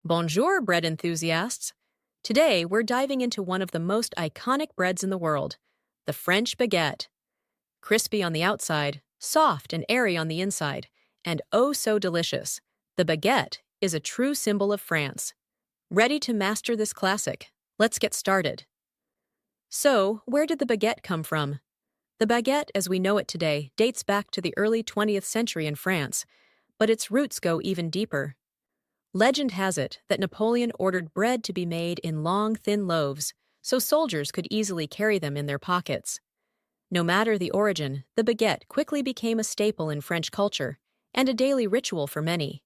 Bonjour, bread enthusiasts! Today, we're diving into one of the most iconic breads in the world, the French baguette. Crispy on the outside, soft and airy on the inside, and oh so delicious, the baguette is a true symbol of France. Ready to master this classic? Let's get started. So, where did the baguette come from? The baguette, as we know it today, dates back to the early 20th century in France, but its roots go even deeper. Legend has it that Napoleon ordered bread to be made in long, thin loaves so soldiers could easily carry them in their pockets. No matter the origin, the baguette quickly became a staple in French culture and a daily ritual for many.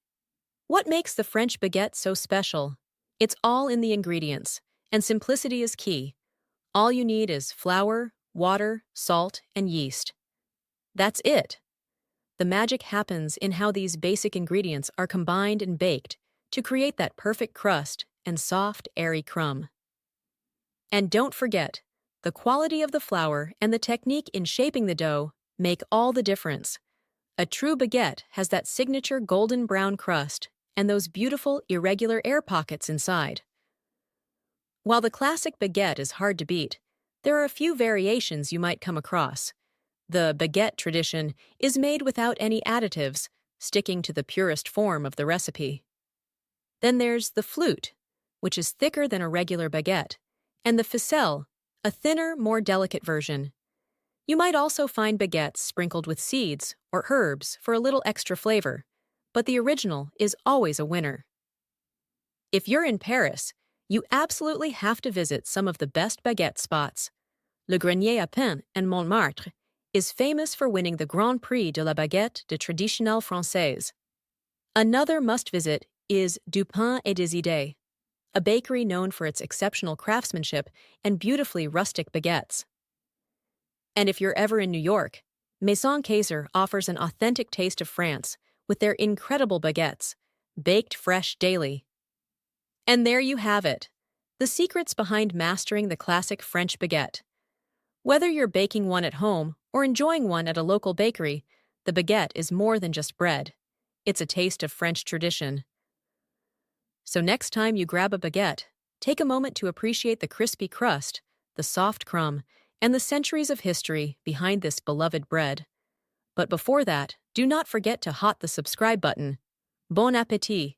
What makes the French baguette so special? It's all in the ingredients, and simplicity is key. All you need is flour, water, salt, and yeast. That's it. The magic happens in how these basic ingredients are combined and baked to create that perfect crust and soft, airy crumb. And don't forget, the quality of the flour and the technique in shaping the dough make all the difference. A true baguette has that signature golden brown crust and those beautiful, irregular air pockets inside. While the classic baguette is hard to beat, there are a few variations you might come across. The baguette tradition is made without any additives, sticking to the purest form of the recipe. Then there's the flute, which is thicker than a regular baguette, and the ficelle, a thinner, more delicate version. You might also find baguettes sprinkled with seeds or herbs for a little extra flavor, but the original is always a winner. If you're in Paris, you absolutely have to visit some of the best baguette spots. Le Grenier à Pain in Montmartre is famous for winning the Grand Prix de la Baguette de Traditionnelle Française. Another must-visit is Du Pain et des Idées, a bakery known for its exceptional craftsmanship and beautifully rustic baguettes. And if you're ever in New York, Maison Kayser offers an authentic taste of France with their incredible baguettes, baked fresh daily. And there you have it, the secrets behind mastering the classic French baguette. Whether you're baking one at home or enjoying one at a local bakery, the baguette is more than just bread. It's a taste of French tradition. So next time you grab a baguette, take a moment to appreciate the crispy crust, the soft crumb, and the centuries of history behind this beloved bread. But before that, do not forget to hit the subscribe button. Bon appétit!